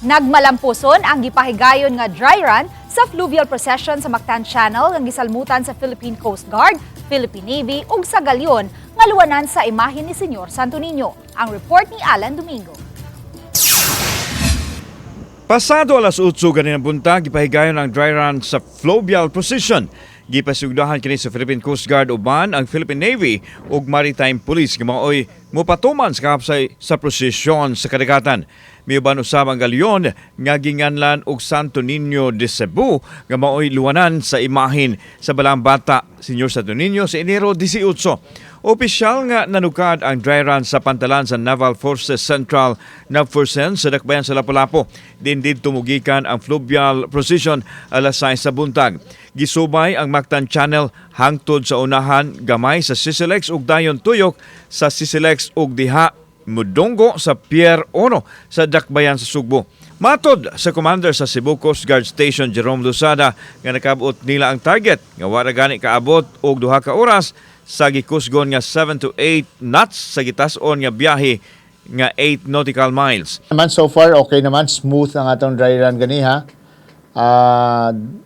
Nagmalampuson ang gipahigayon nga dry run sa Fluvial Procession sa Mactan Channel ang gisalmotan sa Philippine Coastguard, Philippine Navy ug sa Galleon nga luwanan sa imahen ni Señor Sto. Ang report ni Alan Domingo. Pasado alas 8 kaninang buntag, gipahigayon ang dry run sa Fluvial Procession. Gipasugdahan kini sa Philippine Coastguard uban ang Philippine Navy ug Maritime Police nga maoy mopatuman sa kahapsay sa prosesyon sa kadagatan. Miuban usab ang Galleon nga ginganlan og Santo Niño de Cebu nga maoy luwanan sa imahen sa balang bata Señor Sto sa Enero 18. Opisyal nga nanukad ang dry run sa pantalan sa Naval Forces Central Navforsen sa dakbayan sa Lapu-Lapu. Din tumugikan ang Fluvial Procession alas 6 sa buntag. Gisubay ang Mactan Channel hangtod sa unahan gamay sa Sisilex ug dayon tuyok sa Sisilex ug diha mudunggo sa Pier 1 sa dakbayan sa Sugbo. Matod sa commander sa Cebu Coast Guard Station Jerome Lusada nga nakabot nila ang target nga wala gani kaabot og 2 ka oras sa gikusgon nga 7 to 8 knots sa gitas-on nga biyahe nga 8 nautical miles. Naman so far okay naman, smooth ang atong dry run ganiha.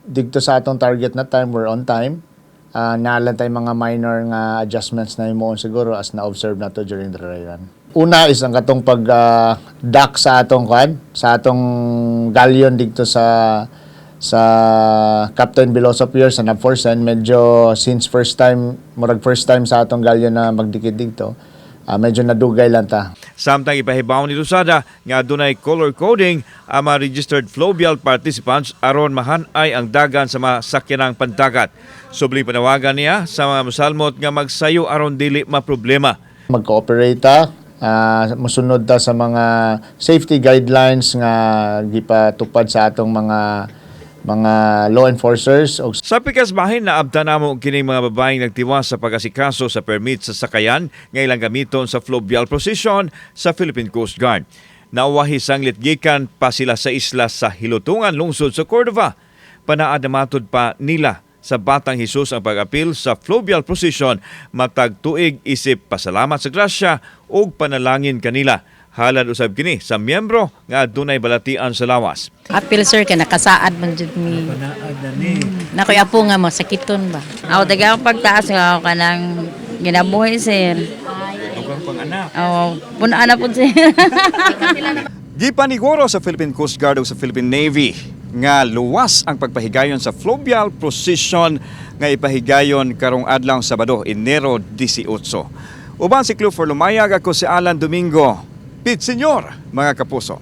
Dito sa atong target na time, we're on time. Nalan tayo mga minor nga adjustments na imoon siguro as na-observe na to during the dry run. Una is ang katong pag-dock sa atong Galleon dito sa Captain Biloso Pier sa Navforsen. Medyo since first time sa atong Galleon na magdikit dito, medyo nadugay lang ta. Samtang ipahibaw ni Lusada nga adunay color coding ang mga registered fluvial participants aron mahanay ang dagan sa masakyanang pandagat. Subling panawagan niya sa mga musalmot nga magsayo aron dili maproblema. Mag-cooperate ta, musunod ta sa mga safety guidelines nga gipatupad sa atong mga law enforcers. Sa pikas bahin na abta namo kining mga babaeng nagtiwas sa pag-asikaso sa permit sa sakayan nga ilang gamiton sa Fluvial Procession sa Philippine Coastguard. Nauwahi sanglit gikan pa sila sa isla sa Hilutungan lungsod sa Cordova. Panaad na matod pa nila sa Batang Hesus ang pag-apil sa Fluvial Procession matag tuig isip pasalamat sa grasya ug panalangin kanila. Halad usab kini sa miyembro nga adunay balatian sa lawas. Apil sir kay nakasaad man jud mi. Nakoy apo nga mo sakiton ba. Aw dagang pagtaas nga ako kanang ginabuhi sir. Ug pang-anak. Pun-ana pud sir. Gipaniguro sa Philippine Coastguard ug sa Philippine Navy nga luwas ang pagpahigayon sa Fluvial Procession nga ipahigayon karong adlaw Sabado, Enero 18. Uban si Clue for Lumayag, ako si Alan Domingo. Pit Señor, mga kapuso.